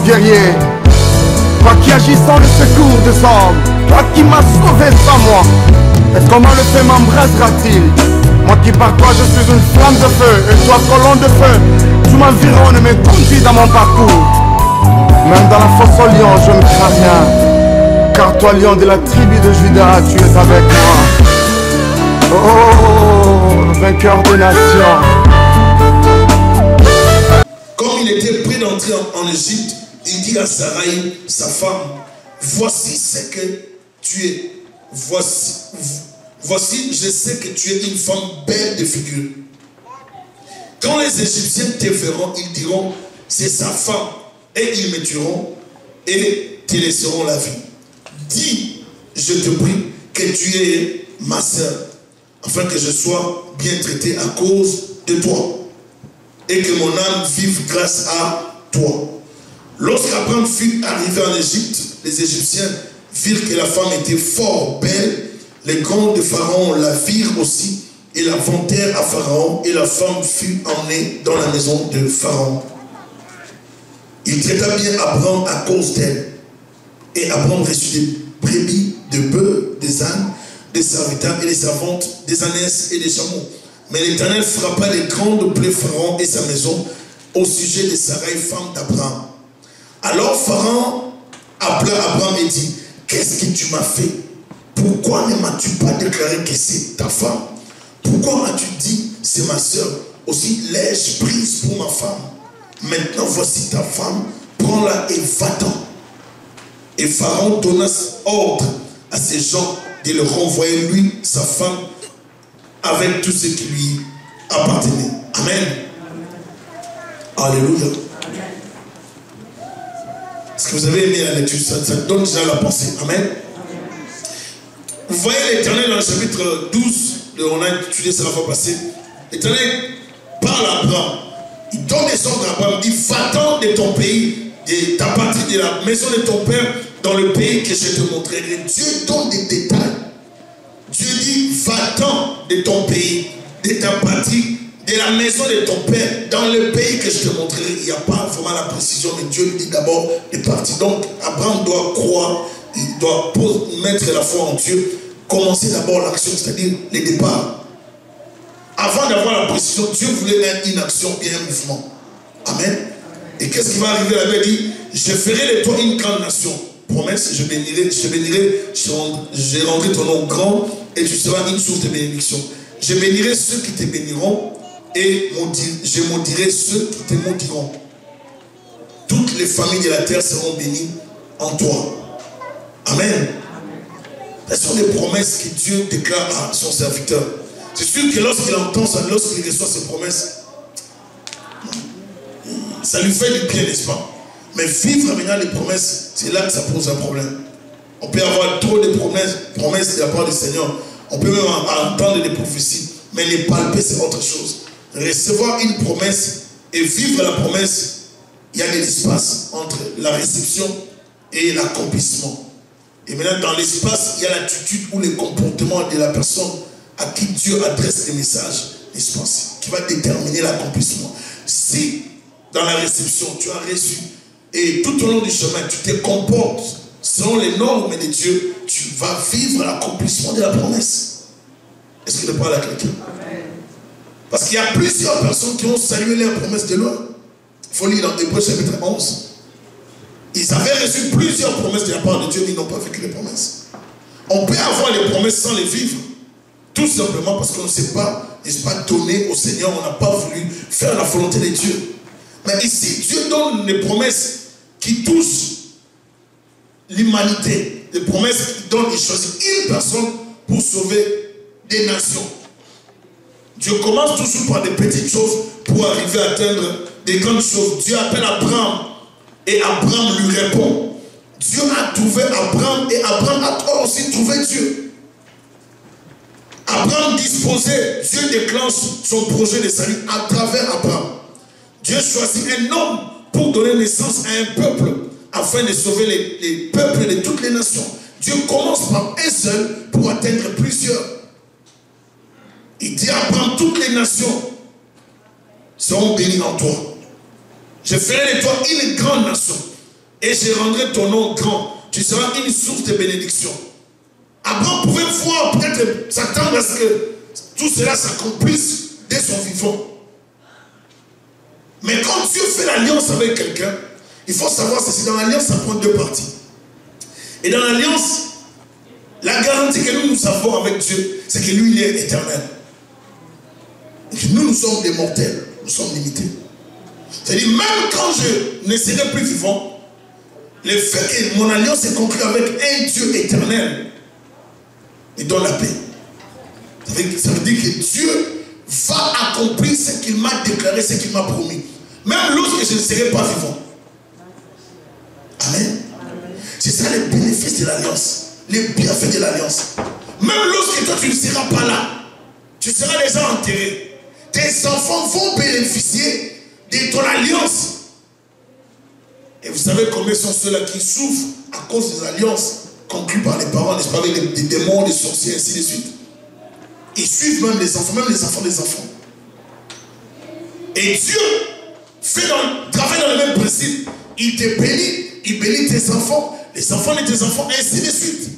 guerrier, toi qui agis sans le secours des hommes, toi qui m'as sauvé sans moi, est-ce comment le feu m'embrassera-t-il? Moi qui par toi je suis une flamme de feu, et toi colonne de feu, tu m'environnes et me conduis dans mon parcours. Même dans la fosse au lion je ne crains rien, car toi lion de la tribu de Juda, tu es avec moi. Oh, vainqueur des nations. Comme il était prêt d'entrer en Égypte, il dit à Sarai, sa femme, voici ce que tu es. Voici, je sais que tu es une femme belle de figure. Quand les Égyptiens te verront, ils diront, c'est sa femme. Et ils me tueront et te laisseront la vie. Dis, je te prie, que tu es ma sœur, afin que je sois bien traité à cause de toi, et que mon âme vive grâce à toi. Lorsqu'Abraham fut arrivé en Égypte, les Égyptiens virent que la femme était fort belle. Les grands de Pharaon la virent aussi et la vantèrent à Pharaon, et la femme fut emmenée dans la maison de Pharaon. Il traita bien Abraham à cause d'elle. Et Abraham reçut des brebis, des bœufs, des ânes, des serviteurs et des servantes, des ânesses et des chameaux. Mais l'Éternel frappa les grandes plaies Pharaon et sa maison au sujet de Sarai, femme d'Abraham. Alors Pharaon appela Abraham et dit, qu'est-ce que tu m'as fait? Pourquoi ne m'as-tu pas déclaré que c'est ta femme? Pourquoi as-tu dit, c'est ma soeur? Aussi l'ai-je prise pour ma femme? Maintenant voici ta femme, prends-la et va-t'en. Et Pharaon donna ordre à ses gens de le renvoyer, lui, sa femme, avec tout ce qui lui appartenait. Amen. Alléluia. Est-ce que vous avez aimé la lecture? Ça donne déjà la pensée. Amen. Vous voyez l'Éternel dans le chapitre 12, on a étudié ça la fois passée. L'Éternel parle à Abraham. Il donne des ordres à Abraham. Il dit, va-t'en de ton pays, de ta patrie, de la maison de ton père, dans le pays que je te montrerai. Dieu donne des détails. Dieu dit, va-t'en de ton pays, de ta patrie, de la maison de ton père, dans le pays que je te montrerai. Il n'y a pas vraiment la précision, mais Dieu lui dit d'abord de partir. Donc, Abraham doit croire, il doit mettre la foi en Dieu, commencer d'abord l'action, c'est-à-dire le départ. Avant d'avoir la précision, Dieu voulait une action et un mouvement. Amen. Et qu'est-ce qui va arriver là-bas? Il dit, je ferai de toi une grande nation. Promesse, je bénirai, je rendrai ton nom grand et tu seras une source de bénédiction. Je bénirai ceux qui te béniront et je maudirai ceux qui te maudiront. Toutes les familles de la terre seront bénies en toi. Amen. Ce sont des promesses que Dieu déclare à son serviteur. C'est sûr que lorsqu'il entend ça, lorsqu'il reçoit ces promesses, ça lui fait du bien, n'est-ce pas? Mais vivre maintenant les promesses, c'est là que ça pose un problème. On peut avoir trop de promesses de la part du Seigneur. On peut même entendre des prophéties. Mais les palper, c'est autre chose. Recevoir une promesse et vivre la promesse, il y a de l'espace entre la réception et l'accomplissement. Et maintenant, dans l'espace, il y a l'attitude ou le comportement de la personne à qui Dieu adresse les messages, l'espace, qui va déterminer l'accomplissement. Si, dans la réception, tu as reçu, et tout au long du chemin, tu te comportes selon les normes de Dieu, tu vas vivre l'accomplissement de la promesse. Est-ce que je parle à quelqu'un? Parce qu'il y a plusieurs personnes qui ont salué leur promesse de loin. Il faut lire dans Hébreux chapitre 11. Ils avaient reçu plusieurs promesses de la part de Dieu, mais ils n'ont pas vécu les promesses. On peut avoir les promesses sans les vivre. Tout simplement parce qu'on ne sait pas, n'est-ce pas, donner au Seigneur, on n'a pas voulu faire la volonté de Dieu. Mais ici, Dieu donne des promesses qui touchent l'humanité. Des promesses qui donnent, il choisit une personne pour sauver des nations. Dieu commence toujours par des petites choses pour arriver à atteindre des grandes choses. Dieu appelle Abraham et Abraham lui répond. Dieu a trouvé Abraham et Abraham a aussi trouvé Dieu. Abraham disposait, Dieu déclenche son projet de salut à travers Abraham. Dieu choisit un homme pour donner naissance à un peuple afin de sauver les peuples de toutes les nations. Dieu commence par un seul pour atteindre plusieurs. Il dit à Abraham, toutes les nations seront bénies en toi. Je ferai de toi une grande nation. et je rendrai ton nom grand. Tu seras une source de bénédiction. Abraham pouvait voir, peut-être s'attendre à ce que tout cela s'accomplisse dès son vivant. Mais quand Dieu fait l'alliance avec quelqu'un, il faut savoir ceci. Dans l'alliance, ça prend deux parties. Et dans l'alliance, la garantie que nous avons avec Dieu, c'est que lui, il est éternel. Et que nous sommes des mortels. Nous sommes limités. C'est-à-dire, même quand je ne serai plus vivant, le fait que mon alliance est conclue avec un Dieu éternel, il donne la paix. Ça veut dire que Dieu va accomplir ce qu'il m'a déclaré, ce qu'il m'a promis. Même lorsque je ne serai pas vivant. Amen. C'est ça le bénéfice de l'alliance. Les bienfaits de l'alliance. Même lorsque toi tu ne seras pas là, tu seras déjà enterré. Tes enfants vont bénéficier de ton alliance. Et vous savez combien sont ceux-là qui souffrent à cause des alliances conclues par les parents, n'est-ce pas, avec des démons, des sorciers, ainsi de suite. Ils suivent même les enfants des enfants. Et Dieu travaille dans le même principe. Il te bénit, il bénit tes enfants, les enfants de tes enfants, ainsi de suite.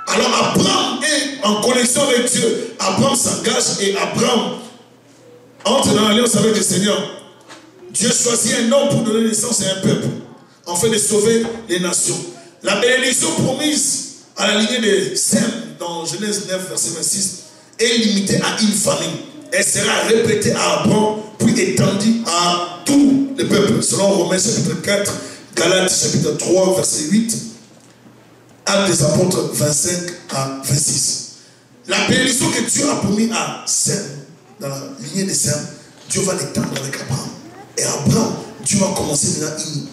Alors Abraham est en connexion avec Dieu. Abraham s'engage et Abraham entre dans l'alliance avec le Seigneur. Dieu choisit un homme pour donner naissance à un peuple, afin de sauver les nations. La bénédiction promise à la lignée de Sem, dans Genèse 9, verset 26, est limitée à une famille. Elle sera répétée à Abraham, puis étendue à tout le peuple, selon Romains chapitre 4, Galates chapitre 3, verset 8, Actes des apôtres 25 à 26. La bénédiction que Dieu a promis à Sem, dans la lignée de Sem, Dieu va l'étendre avec Abraham. Et Abraham, Dieu va commencer maintenant une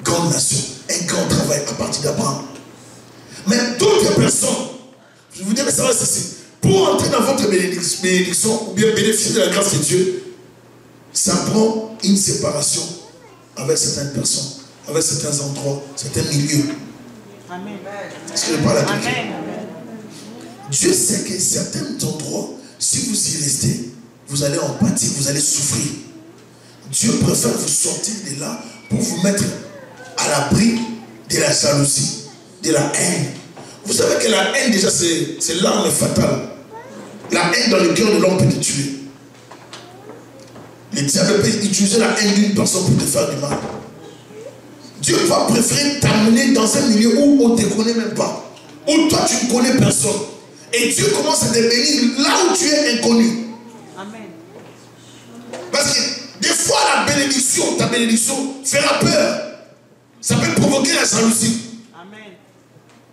grande nation, un grand travail à partir d'Abraham. Mais d'autres personnes, je vous dirais ça va ceci, pour entrer dans votre bénédiction ou bien bénéficier de la grâce de Dieu, ça prend une séparation avec certaines personnes, avec certains endroits, certains milieux. Amen. Est-ce que je parle à quelqu'un? Dieu sait que certains endroits, si vous y restez, vous allez en pâtir, vous allez souffrir. Dieu préfère vous sortir de là pour vous mettre à l'abri de la jalousie, de la haine. Vous savez que la haine, déjà, c'est l'arme fatale. La haine dans le cœur de l'homme peut te tuer. Le diable peut utiliser la haine d'une personne pour te faire du mal. Dieu va préférer t'amener dans un milieu où on ne te connaît même pas, où toi tu ne connais personne. Et Dieu commence à te bénir là où tu es inconnu. Amen. Parce que des fois ta bénédiction fera peur. Ça peut provoquer la jalousie. Amen.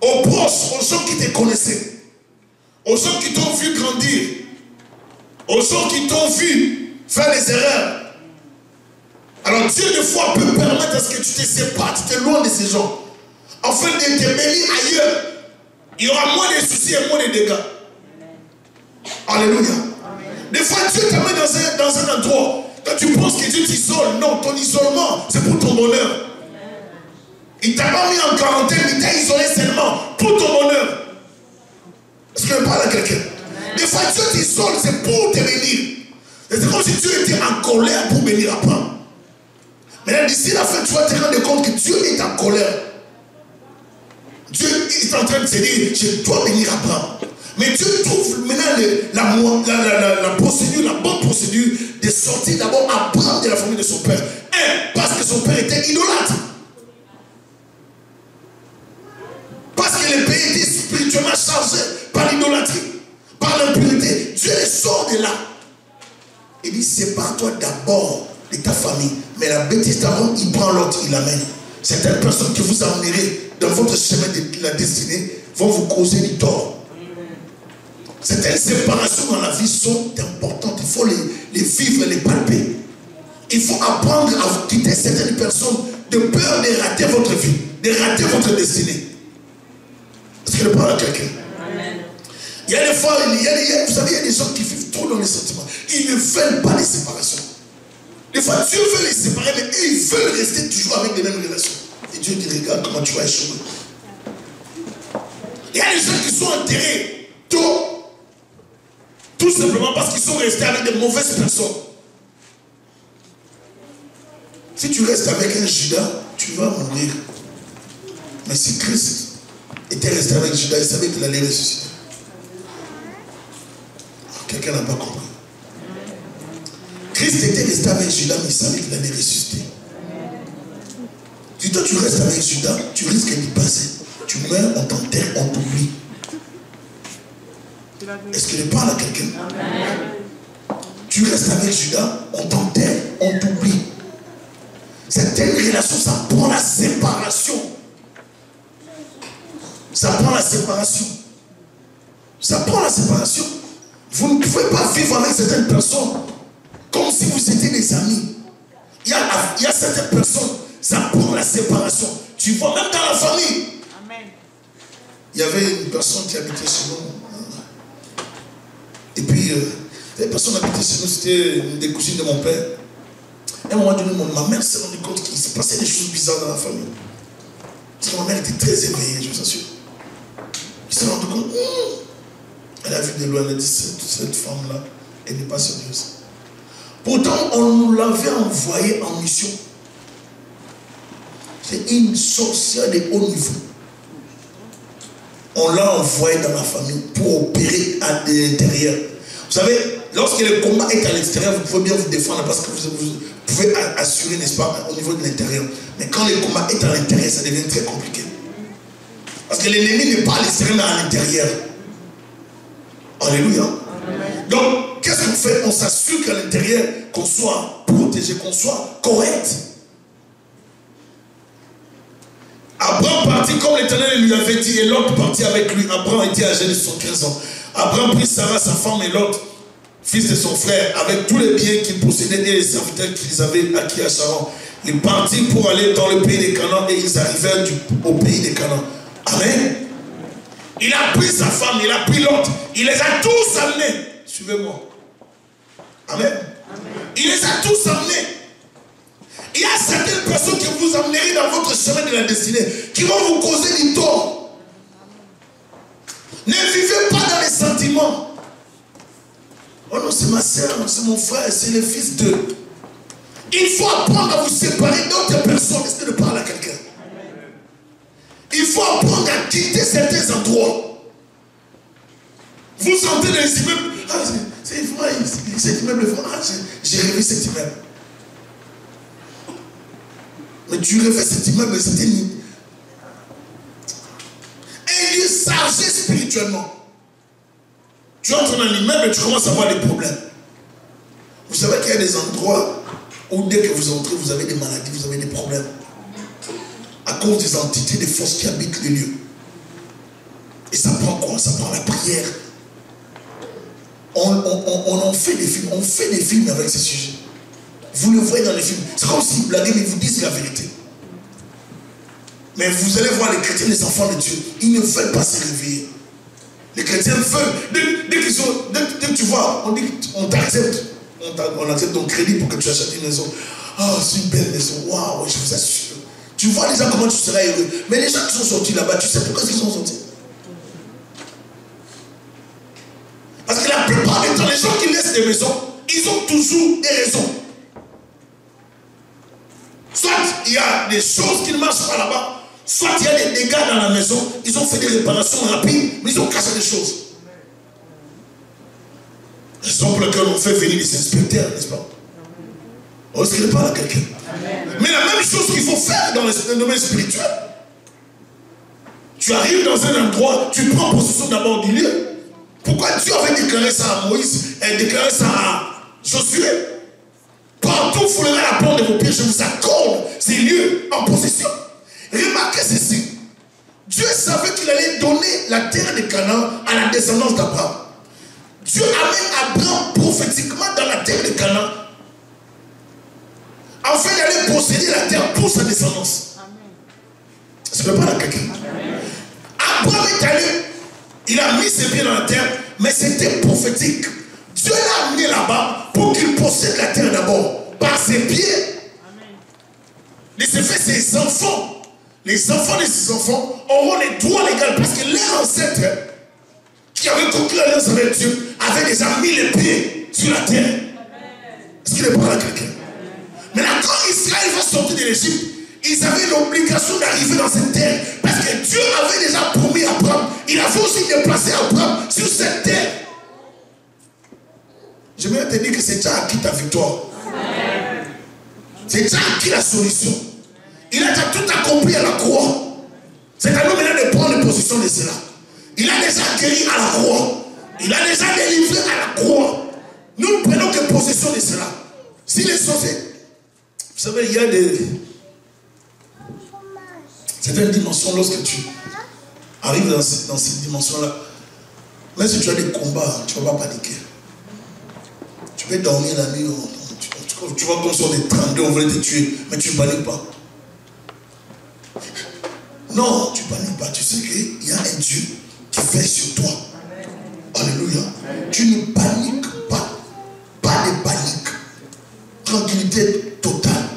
Aux proches, aux gens qui te connaissaient, aux gens qui t'ont vu grandir, aux gens qui t'ont vu faire des erreurs. Alors Dieu des fois peut permettre à ce que tu te sépares, tu te loin de ces gens, afin de te bénir ailleurs. Il y aura moins de soucis et moins de dégâts. Alléluia. Des fois Dieu te met dans un endroit. Quand tu penses que Dieu t'isole, non, ton isolement, c'est pour ton bonheur. Il ne t'a pas mis en quarantaine, il t'a isolé seulement pour ton bonheur. Est-ce que je parle à quelqu'un? Des fois, Dieu t'isole, c'est pour te bénir. C'est comme si Dieu était en colère pour bénir Abraham. Maintenant, d'ici la fin, tu vas te rendre compte que Dieu est en colère. Dieu est en train de se dire, je dois bénir Abraham. Mais Dieu trouve maintenant la procédure, la bonne procédure de sortir d'abord Abraham de la famille de son père. Parce que son père était idolâtre. Parce que le pays était spirituellement chargé par l'idolâtrie, par l'impureté. Dieu les sort de là. Il dit, sépare-toi d'abord de ta famille. Mais la bêtise d'Aaron, il prend l'autre, il l'amène. Certaines personnes que vous amènerez dans votre chemin de la destinée vont vous causer du tort. Certaines séparations dans la vie sont importantes. Il faut les vivre, les palper. Il faut apprendre à quitter certaines personnes de peur de rater votre vie, de rater votre destinée. Est-ce que je parle à quelqu'un? Il y a des fois, vous savez, il y a des gens qui vivent trop dans les sentiments. Ils ne veulent pas les séparations. Des fois, Dieu veut les séparer, mais eux, ils veulent rester toujours avec les mêmes relations. Et Dieu dit, regarde comment tu vas échouer. Il y a des gens qui sont enterrés tôt, tout simplement parce qu'ils sont restés avec de mauvaises personnes. Si tu restes avec un Judas, tu vas mourir. Mais si Christ était resté avec Judas, il savait qu'il allait ressusciter. Quelqu'un n'a pas compris. Christ était resté avec Judas, mais il savait qu'il allait ressusciter. Si toi tu restes avec Judas, tu risques d'y passer. Tu meurs, on t'enterre, on t'oublie. Est-ce qu'il parle à quelqu'un? Tu restes avec Judas, on t'enterre, on t'oublie. Certaines relations, ça prend la séparation. Ça prend la séparation. Ça prend la séparation. Vous ne pouvez pas vivre avec certaines personnes comme si vous étiez des amis. Il y a certaines personnes, ça prend la séparation. Tu vois, même dans la famille. Amen. Il y avait une personne qui habitait chez nous. Et puis, cette personne habitait chez nous, c'était une des cousines de mon père. À un moment donné, ma mère s'est rendue compte qu'il se passait des choses bizarres dans la famille. Parce que ma mère était très éveillée, je vous assure. Elle s'est rendue compte. Elle a vu de loin, elle a dit, cette femme-là, elle n'est pas sérieuse. Pourtant, on nous l'avait envoyée en mission. C'est une sorcière de haut niveau. On l'a envoyée dans la famille pour opérer à l'intérieur. Vous savez, lorsque le combat est à l'extérieur, vous pouvez bien vous défendre parce que vous pouvez assurer, n'est-ce pas, au niveau de l'intérieur. Mais quand le combat est à l'intérieur, ça devient très compliqué. Parce que l'ennemi n'est pas à l'extérieur, mais à l'intérieur. Alléluia. Donc, qu'est-ce qu'on fait? On s'assure qu'à l'intérieur, qu'on soit protégé, qu'on soit correct. Abraham partit comme l'Éternel lui avait dit, et l'autre partit avec lui. Abraham était âgé de 75 ans. Abraham prit Sarah, sa femme, et l'autre, fils de son frère, avec tous les biens qu'il possédait et les serviteurs qu'ils avaient acquis à Charan. Ils partirent pour aller dans le pays de Canaan et ils arrivèrent au pays de Canaan. Amen. Il a pris sa femme, il a pris l'autre, il les a tous amenés. Suivez-moi. Amen. Il les a tous amenés. Il y a certaines personnes qui vous amèneront dans votre chemin de la destinée, qui vont vous causer du tort. Ne vivez pas dans les sentiments. Oh non, c'est ma soeur, c'est mon frère, c'est le fils d'eux. Il faut apprendre à vous séparer d'autres personnes. Est-ce que je parle à quelqu'un? Il faut apprendre à quitter certains endroits. Vous sentez dans les immeubles. Ah, cet immeuble, j'ai rêvé cet immeuble. Mais tu rêvais cet immeuble, c'était un lieu chargé spirituellement. Tu entres dans l'immeuble et tu commences à avoir des problèmes. Vous savez qu'il y a des endroits où dès que vous entrez, vous avez des maladies, vous avez des problèmes. À cause des entités, des forces qui habitent les lieux. Et ça prend quoi? Ça prend la prière. On en fait des films. On fait des films avec ces sujets. Vous le voyez dans les films. C'est comme s'ils blaguaient, mais ils vous disent la vérité. Mais vous allez voir les chrétiens, les enfants de Dieu. Ils ne veulent pas se réveiller. Les chrétiens veulent. Dès que tu vois, on dit on t'accepte. On accepte ton crédit pour que tu achètes une maison. Oh, c'est une belle maison. Waouh, je vous assure. Tu vois déjà comment tu seras heureux. Mais les gens qui sont sortis là-bas, tu sais pourquoi ils sont sortis? Parce que la plupart du temps, les gens qui laissent des maisons, ils ont toujours des raisons. Soit il y a des choses qui ne marchent pas là-bas, soit il y a des dégâts dans la maison, ils ont fait des réparations rapides, mais ils ont cassé des choses. Raison pour laquelle on fait venir des inspecteurs, n'est-ce pas? On ne se parle à quelqu'un. Mais la même chose qu'il faut faire dans le domaine spirituel. Tu arrives dans un endroit, tu prends possession d'abord du lieu. Pourquoi Dieu avait déclaré ça à Moïse et déclaré ça à Josué? Partout vous foulerez la porte de vos pieds, je vous accorde ces lieux en possession. Remarquez ceci. Dieu savait qu'il allait donner la terre de Canaan à la descendance d'Abraham. Dieu amène Abraham prophétiquement dans la terre de Canaan, afin d'aller posséder la terre pour sa descendance. Est-ce que je parle à quelqu'un? Abraham est allé, il a mis ses pieds dans la terre, mais c'était prophétique. Dieu l'a amené là-bas pour qu'il possède la terre d'abord, par ses pieds. Il s'est fait ses enfants. Les enfants de ses enfants auront les droits légaux parce que leurs ancêtres qui avaient conclu l'alliance avec Dieu avaient déjà mis les pieds sur la terre. Est-ce qu'il est parlé à quelqu'un? Maintenant, quand Israël va sortir de l'Égypte, ils avaient l'obligation d'arriver dans cette terre. Parce que Dieu avait déjà promis à Abraham. Il avait aussi déplacé Abraham sur cette terre. Je vais te dire que c'est déjà acquis ta victoire. C'est déjà acquis la solution. Il a déjà tout accompli à la croix. C'est à nous maintenant de prendre position de cela. Il a déjà guéri à la croix. Il a déjà délivré à la croix. Nous ne prenons que possession de cela. Si les sociétés, vous savez, il y a certaines dimensions lorsque tu arrives dans cette dimension-là. Même si tu as des combats, tu ne vas pas paniquer. Tu peux dormir la nuit, tu vois qu'on sort des 32, on voulait te tuer, mais tu ne paniques pas. Non, tu ne paniques pas. Tu sais qu'il y a un Dieu qui veille sur toi. Alléluia. Tu ne paniques pas. Pas de panique. Tranquillité totale.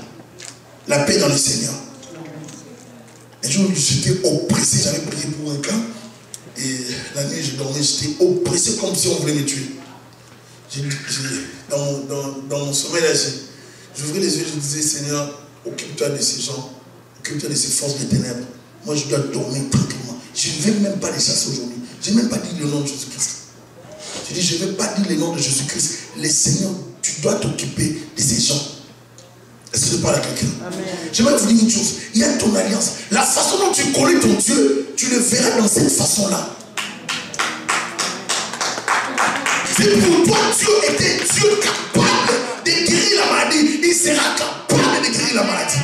La paix dans le Seigneur. Un jour, j'étais oppressé. J'avais prié pour un gars. Et la nuit, je dormais. J'étais oppressé comme si on voulait me tuer. Dans mon sommeil, là, j'ouvrais les yeux. Je disais, Seigneur, occupe-toi de ces gens. Occupe-toi de ces forces des ténèbres. Moi, je dois dormir tranquillement. Je ne vais même pas les chasser aujourd'hui. Je n'ai même pas dit le nom de Jésus-Christ. Je dis, je ne vais pas dire le nom de Jésus-Christ. Le Seigneur, tu dois t'occuper de ces gens. Est-ce que je parle à quelqu'un? Je vais vous dire une chose. Il y a ton alliance. La façon dont tu connais ton Dieu, tu le verras dans cette façon-là. Si pour toi, Dieu était Dieu capable de guérir la maladie, il sera capable de guérir la maladie.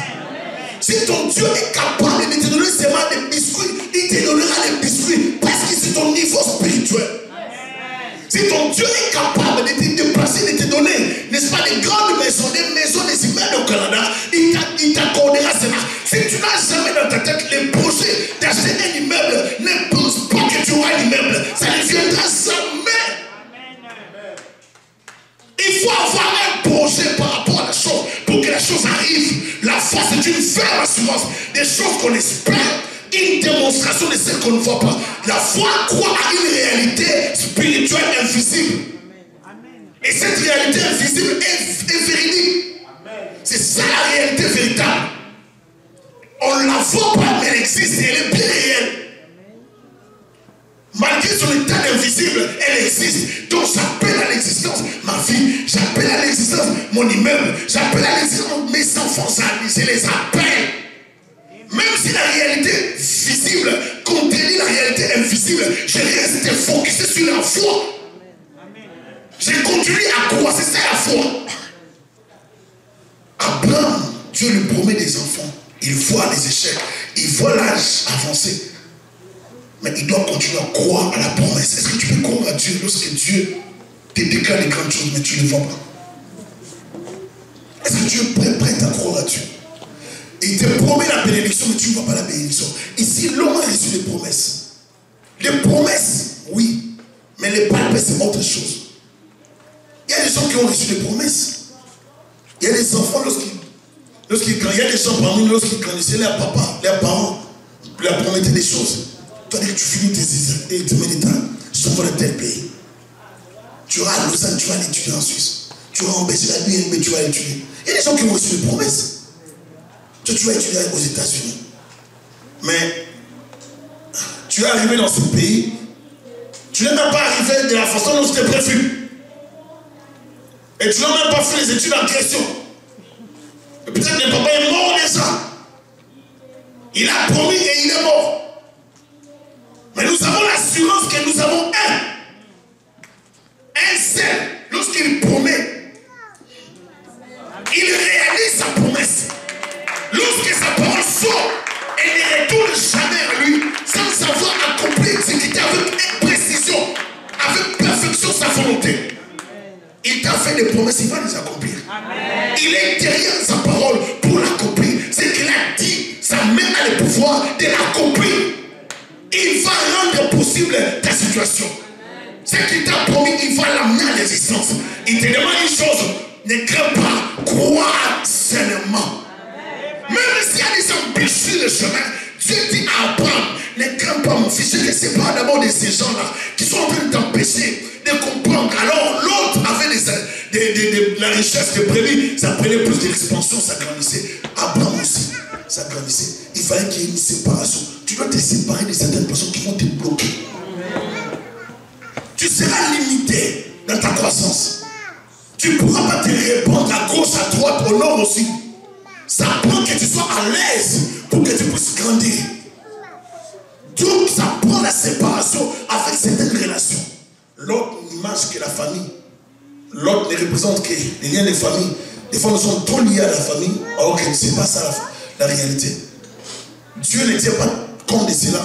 Si ton Dieu est capable de te donner seulement des biscuits, il te donnera les biscuits parce que c'est ton niveau spirituel. Si ton Dieu est capable de te déplacer, de te donner, n'est-ce pas, des grandes maisons, des immeubles au Canada, il t'accordera cela. Si tu n'as jamais dans ta tête le projet d'acheter un immeuble, ne pense pas que tu auras un immeuble. Ça ne viendra jamais. Il faut avoir un projet par rapport à la chose pour que la chose arrive. La foi, c'est une ferme assurance des choses qu'on espère, une démonstration de ce qu'on ne voit pas. La foi croit à une réalité spirituelle invisible. Et cette réalité invisible est véridique. C'est ça la réalité véritable. On ne la voit pas, mais elle existe et elle est bien réelle. Malgré son état invisible, elle existe. Donc j'appelle à l'existence ma vie, j'appelle à l'existence mon immeuble, j'appelle à l'existence mes enfants, je les appelle. Même si la réalité visible contredit la réalité invisible, je reste focusé sur la foi. Je continue à croire, c'est ça la foi. Abraham, Dieu lui promet des enfants. Il voit les échecs, il voit l'âge avancé. Mais il doit continuer à croire à la promesse. Est-ce que tu peux croire à Dieu lorsque Dieu te déclare des grandes choses, mais tu ne les vois pas? Est-ce que tu es prêt à croire à Dieu? Et il te promet la bénédiction, mais tu ne vois pas la bénédiction. Ici, l'homme a reçu des promesses. Les promesses, oui. Mais les palpes, c'est autre chose. Il y a des gens qui ont reçu des promesses. Il y a des enfants, il y a des gens parmi nous, lorsqu'ils grandissaient, leurs papas, leurs parents leur promettaient des choses. Toi, dès que tu finis tes méditants, je t'envoie dans tel pays. Tu auras à Lausanne, tu vas aller étudier en Suisse. Tu auras en Belgique, mais tu vas étudier. Il y a des gens qui ont reçu des promesses. Toi, tu vas étudier aux États-Unis. Mais tu es arrivé dans ce pays, tu n'es même pas arrivé de la façon dont c'était prévu. Et tu n'as même pas fait les études en question. Et peut-être que le papa est mort déjà. Il a promis et il est mort. Mais nous avons l'assurance que nous avons un seul. Lorsqu'il promet, il réalise sa promesse. Lorsque sa parole sort, elle ne retourne jamais à lui sans avoir accompli, exécuté avec précision, avec perfection sa volonté. Il t'a fait des promesses, il va les accomplir. Amen. Il est derrière sa parole pour l'accomplir. Ce qu'il a dit, sa main a le pouvoir de l'accomplir. Il va rendre possible ta situation. Ce qu'il t'a promis, il va l'amener à l'existence. Il te demande une chose, ne crains pas, crois seulement. Même s'il y a des embûches sur le chemin, Dieu dit à Abraham, ne crains pas mon fils, je te sépare d'abord de ces gens-là qui sont en train de t'empêcher de comprendre. Alors l'autre avait la richesse de prévu, ça prenait plus de l'expansion, ça grandissait. Abraham aussi. ça grandissait. Il fallait qu'il y ait une séparation. Tu dois te séparer de certaines personnes qui vont te bloquer. Tu seras limité dans ta croissance. Tu ne pourras pas te répondre à gauche, à droite, au nord, au sud. Ça prend que tu sois à l'aise pour que tu puisses grandir. Donc ça prend la séparation avec certaines relations. L'autre n'image que la famille. L'autre ne représente que les liens de famille. Des fois nous sommes trop liés à la famille, alors que ce n'est pas ça la réalité. Dieu ne tient pas compte de cela.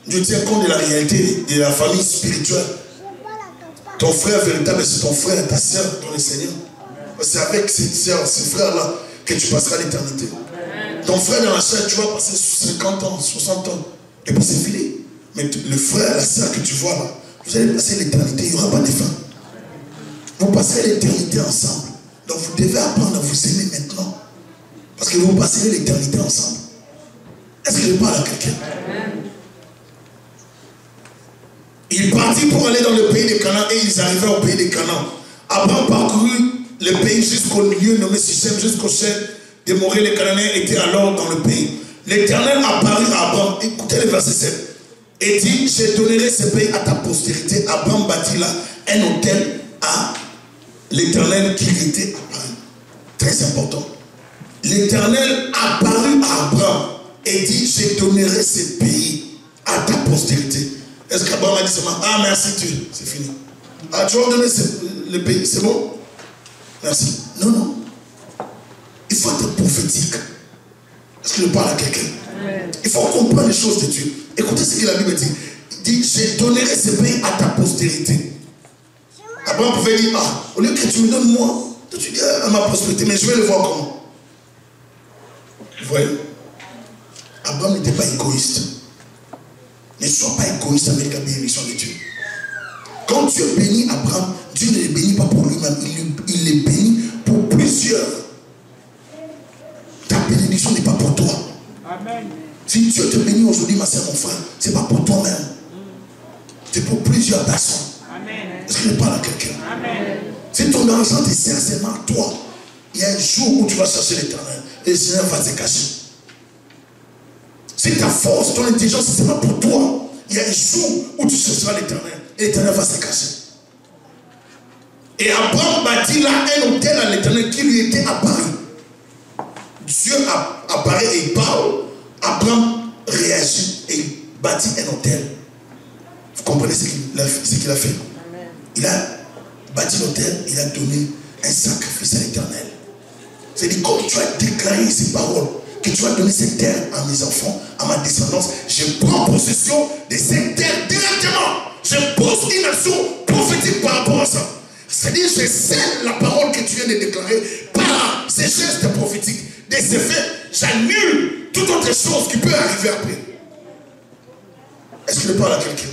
Dieu tient compte de la réalité de la famille spirituelle. Ton frère véritable, c'est ton frère, ta soeur dans le Seigneur. C'est avec cette soeur, ces frères-là que tu passeras l'éternité. Ton frère dans la chair, tu vas passer 50 ans, 60 ans. Et puis c'est fini. Mais le frère, la soeur que tu vois là, vous allez passer l'éternité, il n'y aura pas de fin. Vous passerez l'éternité ensemble. Donc vous devez apprendre à vous aimer maintenant. Parce que vous passerez l'éternité ensemble. Est-ce que je parle à quelqu'un? Ils partirent pour aller dans le pays de Canaan et ils arrivaient au pays de Canaan. Abraham parcourut le pays jusqu'au lieu nommé Sichem, jusqu'au chef de Morée. Les Cananéens étaient alors dans le pays. L'Éternel apparut à Abraham. Écoutez le verset 7. Et dit, je donnerai ce pays à ta postérité. Abraham bâtit là un autel à l'Éternel qui lui était apparu. Très important. L'Éternel apparut à Abraham et dit, je donnerai ce pays à ta postérité. Est-ce qu'Abraham a dit seulement, ah merci Dieu, c'est fini. Ah, tu vas donner le pays, c'est bon? Merci. Non, non. Il faut être prophétique. Est-ce que je parle à quelqu'un? Il faut comprendre les choses de Dieu. Écoutez ce que la Bible dit. Il dit, je donnerai ce pays à ta postérité. Abraham pouvait dire, ah, au lieu que tu me donnes moi, tu dis à ma postérité, mais je vais le voir comment. Vous voyez? Abraham n'était pas égoïste. Ne sois pas égoïste avec la bénédiction de Dieu. Quand Dieu bénit Abraham, Dieu ne le bénit pas pour lui-même, il le bénit pour plusieurs. Ta bénédiction n'est pas pour toi. Amen. Si Dieu te bénit aujourd'hui, ma soeur, mon frère, ce n'est pas pour toi-même. C'est pour plusieurs personnes. Amen. Est-ce que je parle à quelqu'un? Si ton argent te sert seulement à toi, il y a un jour où tu vas chercher l'Éternel et le Seigneur va te cacher. Si ta force, ton intelligence, c'est seulement pour toi, il y a un jour où tu chercheras l'Éternel et l'Éternel va se cacher. Et Abraham bâtit là un autel à l'Éternel qui lui était apparu. Dieu apparaît et il parle. Abraham réagit et il bâtit un autel. Vous comprenez ce qu'il a fait? Amen. Il a bâti l'autel, il a donné un sacrifice à l'Éternel. C'est-à-dire, comme tu as déclaré ces paroles, que tu vas donner cette terre à mes enfants, à ma descendance, je prends possession de cette terre directement. Je pose une action prophétique par rapport à ça. C'est-à-dire, je scelle la parole que tu viens de déclarer par ces gestes prophétiques. De ces faits, j'annule toute autre chose qui peut arriver après. Est-ce que je parle à quelqu'un?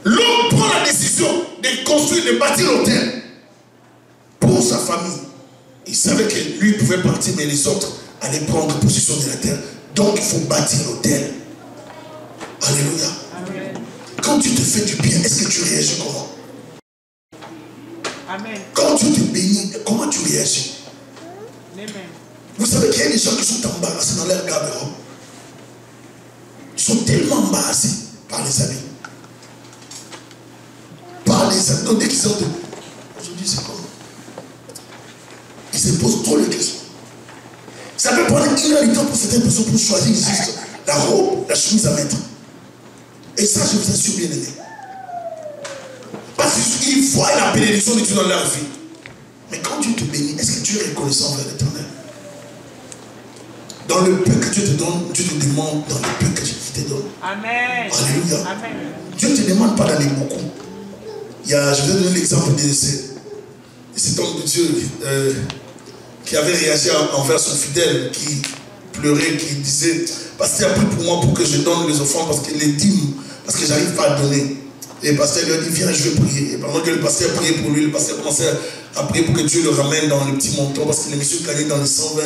L'homme prend la décision de construire, de bâtir l'autel pour sa famille. Il savait que lui pouvait partir, mais les autres allaient prendre possession de la terre. Donc il faut bâtir l'autel. Alléluia. Amen. Quand tu te fais du bien, est-ce que tu réagis comment? Amen. Quand tu te bénis, comment tu réagis? Amen. Vous savez qu'il y a des gens qui sont embarrassés dans leur garde-robe. Ils sont tellement embarrassés par les habits. Par les habits. Donc dès qu'ils sortent, aujourd'hui c'est comment? Ils se posent trop de questions. Ça peut prendre une heure de temps pour certaines personnes pour choisir juste la robe, la chemise à mettre. Et ça, je vous assure, bien aimé. Parce qu'ils voient la bénédiction de Dieu dans leur vie. Mais quand Dieu te bénit, est-ce que tu es reconnaissant envers l'Éternel? Dans le peu que Dieu te donne, Dieu te demande dans le peu que Dieu te donne. Amen. Alléluia. Amen. Dieu ne te demande pas d'aller beaucoup. Je vais donner l'exemple de cet homme de Dieu qui avait réagi envers son fidèle, qui pleurait, qui disait, pasteur, prie pour moi pour que je donne les offrandes, parce que les dîmes, parce que je n'arrive pas à donner. Et le pasteur lui a dit, viens, je vais prier. Et pendant que le pasteur priait pour lui, le pasteur commençait à prier pour que Dieu le ramène dans le petit montant, parce que le monsieur gagnait dans les 120.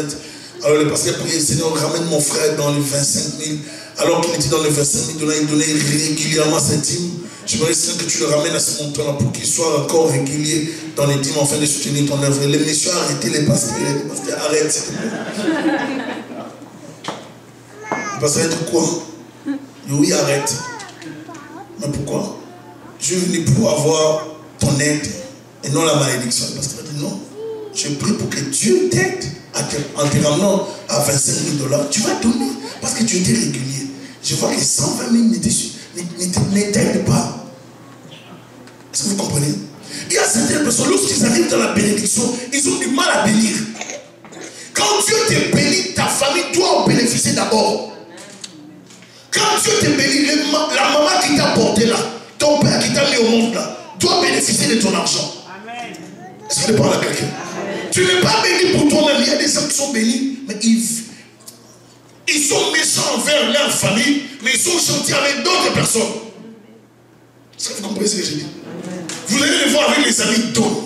Alors le pasteur priait, Seigneur, ramène mon frère dans les 25 000. Alors qu'il était dans les 25 000, il donnait régulièrement ses dîmes. Je me dis que tu le ramènes à ce montant-là pour qu'il soit encore régulier dans les dîmes afin de soutenir ton œuvre. Les messieurs a arrêté les pasteurs. Les pasteurs, arrête, s'il te plaît. Le pasteur a dit quoi? Oui, arrête. Mais pourquoi? Je suis venu pour avoir ton aide et non la malédiction. Le pasteur a dit non. Je prie pour que Dieu t'aide en te ramenant à 25 000 $. Tu vas donner parce que tu étais régulier. Je vois que 120 000 ne t'aident pas. Est-ce que vous comprenez? Il y a certaines personnes, lorsqu'ils arrivent dans la bénédiction, ils ont du mal à bénir. Quand Dieu te bénit, ta famille doit en bénéficier d'abord. Quand Dieu te bénit, la maman qui t'a porté là, ton père qui t'a mis au monde là, doit bénéficier de ton argent. Amen. Est-ce que tu parles à quelqu'un? Tu n'es pas béni pour toi-même. Il y a des gens qui sont bénis, mais ils sont méchants envers leur famille, mais ils sont gentils avec d'autres personnes. Est-ce que vous comprenez ce que je dis? Vous allez les voir avec les amis d'autres.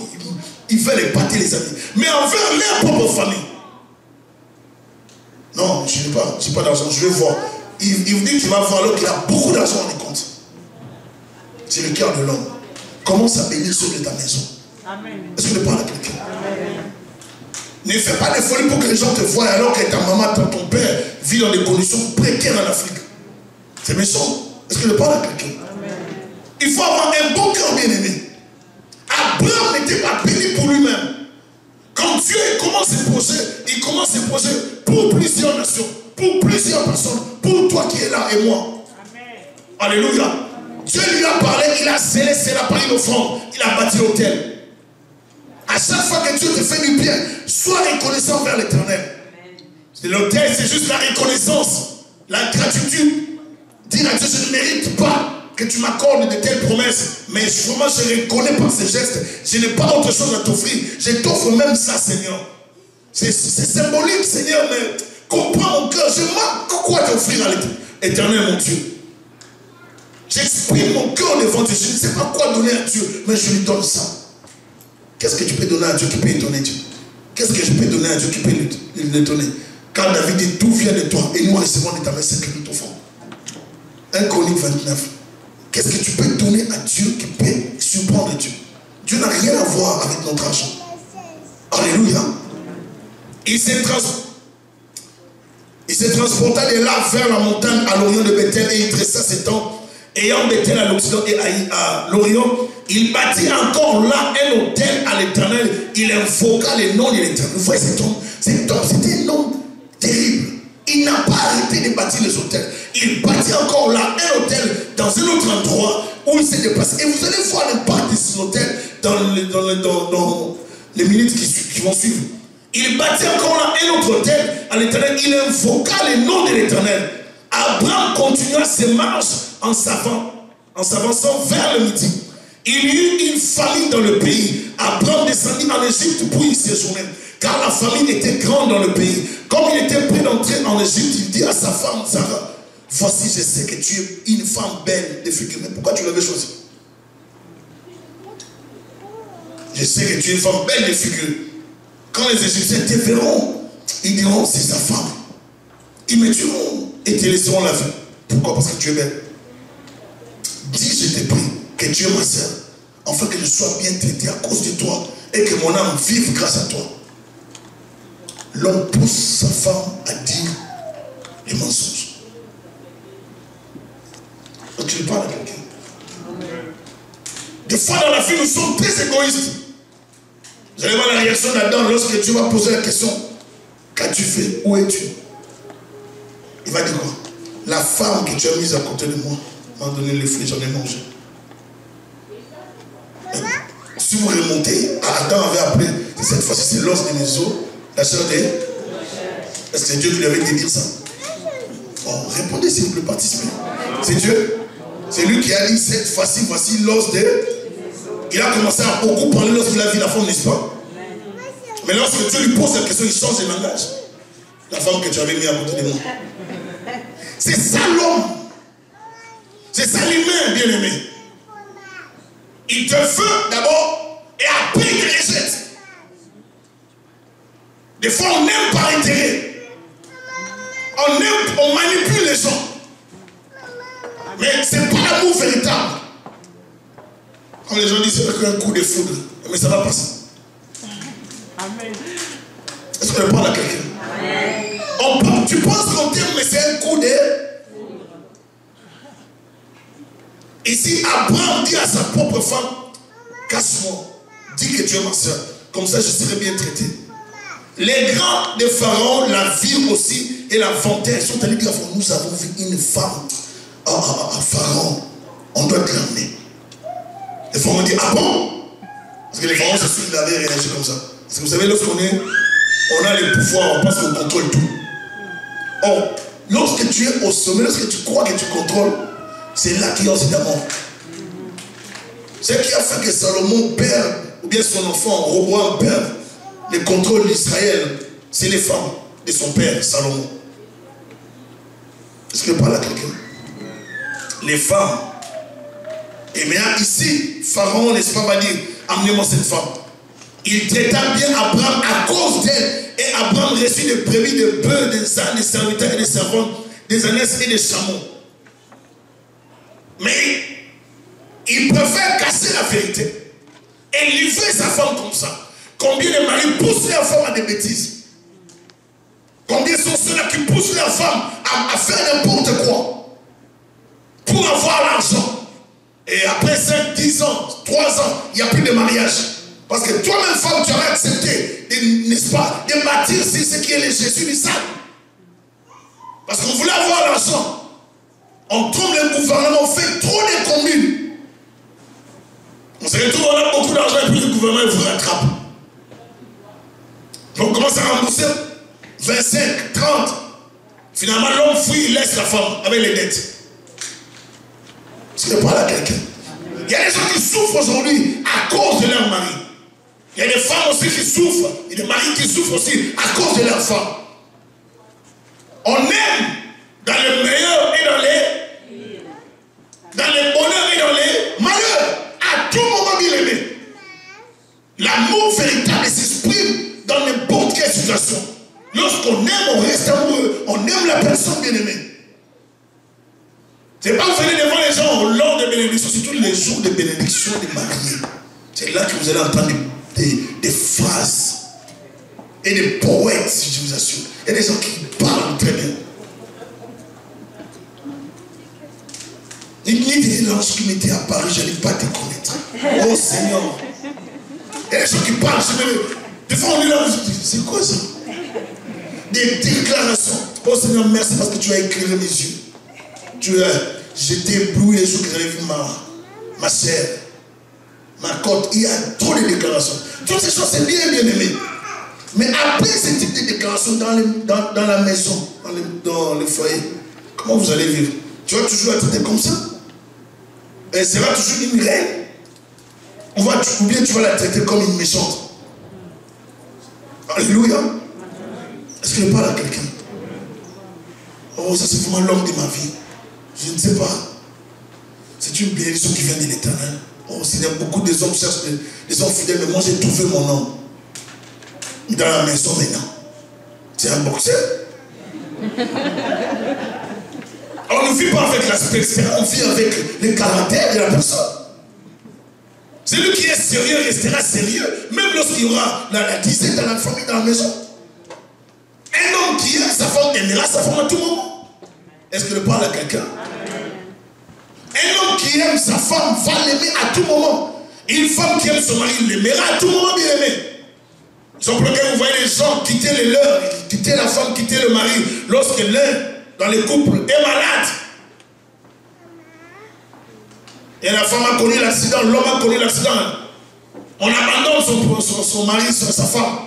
Ils veulent épater les amis. Mais envers leur propre famille. Non, je n'ai pas d'argent, je vais voir. Il vous dit qu'il va voir alors qu'il a beaucoup d'argent dans les comptes. C'est le cœur de l'homme. Commence à bénir ceux de ta maison. Est-ce que tu parles à quelqu'un? Ne fais pas des folies pour que les gens te voient alors que ta maman, ton père vit dans des conditions précaires en Afrique. C'est méchant. Est-ce que tu parles à quelqu'un? Il faut avoir un bon cœur bien aimé. Abraham n'était pas béni pour lui-même. Quand Dieu commence ses projets pour plusieurs nations, pour plusieurs personnes, pour toi qui es là et moi. Amen. Alléluia. Dieu lui a parlé, il a scellé, c'est la par une offrande, il a bâti l'autel. À chaque fois que Dieu te fait du bien, sois reconnaissant vers l'Éternel. L'autel, c'est juste la reconnaissance, la gratitude. Dire à Dieu, je ne mérite pas que tu m'accordes de telles promesses, mais vraiment je reconnais par ces gestes, je n'ai pas autre chose à t'offrir. Je t'offre même ça, Seigneur. C'est symbolique, Seigneur, mais comprends mon cœur. Je manque quoi t'offrir à l'Éternel, mon Dieu. J'exprime mon cœur devant Dieu. Je ne sais pas quoi donner à Dieu, mais je lui donne ça. Qu'est-ce que tu peux donner à Dieu qui peut étonner Dieu? Qu'est-ce que je peux donner à Dieu qui peut l'étonner? Car David dit, tout vient de toi, et nous recevons de ta main ce que nous t'offrons. 1 Chronique 29. Qu'est-ce que tu peux donner à Dieu qui peut surprendre Dieu? Dieu n'a rien à voir avec notre argent. Alléluia. Il s'est transporta de là vers la montagne à l'orient de Bethel et il dressa ses tentes. Ayant Bethel à l'occident et à l'orient, il bâtit encore là un hôtel à l'Éternel. Il invoqua le nom de l'Éternel. Vous voyez cet homme? Cet homme, c'était un homme terrible. Il n'a pas arrêté de bâtir les hôtels. Il bâtit encore là un hôtel dans un autre endroit où il s'est déplacé. Et vous allez voir l'impact de cet hôtel dans les minutes qui vont suivre. Il bâtit encore là un autre hôtel à l'Éternel. Il invoqua le nom de l'Éternel. Abraham continua ses marches en s'avançant vers le midi. Il y eut une famine dans le pays. Abraham descendit en Égypte pour y séjourner, car la famine était grande dans le pays. Comme il était prêt d'entrer en Égypte, il dit à sa femme Sarah, voici, je sais que tu es une femme belle de figure. Mais pourquoi tu l'avais choisi? Je sais que tu es une femme belle de figure. Quand les Égyptiens te verront, ils diront, c'est sa femme. Ils me tueront et te laisseront la vie. Pourquoi? Parce que tu es belle. Dis, je te prie, que tu es ma sœur, afin que je sois bien traité à cause de toi et que mon âme vive grâce à toi. L'homme pousse sa femme à dire les mensonges. Donc tu parles à quelqu'un. Des fois dans la vie, nous sommes très égoïstes. Vous allez voir la réaction d'Adam lorsque Dieu va poser la question, qu'as-tu fait? Où es-tu? Il va dire quoi? La femme que tu as mise à côté de moi m'a donné les fruits, j'en ai mangé. Si vous remontez, Adam avait appelé, cette fois-ci c'est l'os de mes os, la chair de... Est-ce que c'est Dieu qui lui avait dit de dire ça? Oh, répondez s'il vous plaît, participez. C'est Dieu. C'est lui qui a dit cette fois-ci, voici l'os de... Il a commencé à beaucoup parler lorsqu'il a vu la femme, n'est-ce pas? Mais lorsque Dieu lui pose la question, il change de langage. La femme que tu avais mis à côté de moi. C'est ça l'homme. C'est ça l'humain, bien aimé. Il te veut d'abord et après il te rejette. Des fois on aime par intérêt. On manipule les gens. Mais ce n'est pas l'amour véritable. Quand les gens disent c'est un coup de foudre, mais ça va passer. Amen. Est-ce qu'on parle à quelqu'un? Tu penses qu'on t'aime, mais c'est un coup de... Ici, Abraham dit à sa propre femme, casse-moi, dis que tu es ma soeur, comme ça je serai bien traité. Les grands de Pharaon la virent aussi et la vantaient. Ils sont allés dire, nous avons vu une femme à Pharaon, on doit te l'amener. Les Pharaons dit, ah bon? Parce que les Pharaons, c'est sûr qu'ils avaient réagi comme ça. Parce que vous savez, lorsqu'on a le pouvoir, on pense qu'on contrôle tout. Or, lorsque tu es au sommet, lorsque tu crois que tu contrôles, c'est là qu'il y a aussi ta mort. C'est ce qui a fait que Salomon perd, ou bien son enfant, Roboam perd le contrôle d'Israël. C'est les femmes de son père, Salomon. Est-ce que je parle à quelqu'un? Les femmes. Et maintenant, ici, Pharaon, n'est-ce pas, va dire, amenez-moi cette femme. Il traita bien Abraham à cause d'elle. Et Abraham reçut des brebis, des bœufs, des ânes, des serviteurs et des servantes, des ânesses et des chameaux. Mais il préfère casser la vérité et livrer sa femme comme ça. Combien de maris poussent leur femme à des bêtises? Combien sont ceux-là qui poussent leur femme à faire n'importe quoi pour avoir l'argent? Et après 5, 10 ans, 3 ans, il n'y a plus de mariage. Parce que toi-même, femme, tu aurais accepté, n'est-ce pas, de bâtir ce qui est le Jésus du sable. Parce qu'on voulait avoir l'argent. On trompe le gouvernement, on fait trop de communes. On se retrouve, on a beaucoup d'argent et puis le gouvernement vous rattrape. Donc on commence à rembourser 25, 30. Finalement, l'homme fuit, il laisse la femme avec les dettes. Est-ce que je parle à quelqu'un? Il y a des gens qui souffrent aujourd'hui à cause de leur mari. Il y a des femmes aussi qui souffrent. Il y a des maris qui souffrent aussi à cause de leur femme. On aime dans le meilleur et dans les bonheurs et dans les malheurs. À tout moment, bien aimé. L'amour véritable s'exprime dans n'importe quelle situation. Lorsqu'on aime, on reste amoureux. On aime la personne bien aimée. C'est pas vous venez devant les gens lors des bénédictions, surtout les jours de bénédiction des mariés. C'est là que vous allez entendre des phrases et des poètes, si je vous assure. Il y a des gens qui parlent très bien. Ni des langes qui m'étaient apparus, je n'allais pas te connaître. Oh Seigneur. Il y a des gens qui parlent, des fois on est là, c'est quoi ça? Des déclarations. Oh Seigneur, merci parce que tu as éclairé mes yeux. J'étais ébloui les jours que j'avais vu ma chair, ma côte. Il y a trop de déclarations. Toutes ces choses, c'est bien aimé. Mais après ce type de déclarations dans la maison, dans le foyer, comment vous allez vivre? Tu vas toujours être comme ça? Elle sera toujours une reine? Ou bien tu vas la traiter comme une méchante? Alléluia. Est-ce que je parle à quelqu'un? Oh, ça c'est vraiment l'homme de ma vie. Je ne sais pas. C'est une bénédiction qui vient de l'Éternel. Oh, Seigneur, beaucoup des hommes cherchent des hommes fidèles, mais moi j'ai trouvé mon homme. Dans la maison maintenant. C'est un boxeur. On ne vit pas avec l'aspect, on vit avec le caractère de la personne. Celui qui est sérieux restera sérieux, même lorsqu'il y aura la disette dans la famille, dans la maison. Un homme qui aime sa femme aimera sa femme à tout moment. Est-ce que je parle à quelqu'un? Un homme qui aime sa femme va l'aimer à tout moment. Une femme qui aime son mari l'aimera à tout moment, bien aimé. C'est pour lequel vous voyez les gens quitter les leurs, quitter la femme, quitter le mari, lorsque l'un dans les couples est malade. Et la femme a connu l'accident, l'homme a connu l'accident. On abandonne son mari, sa femme.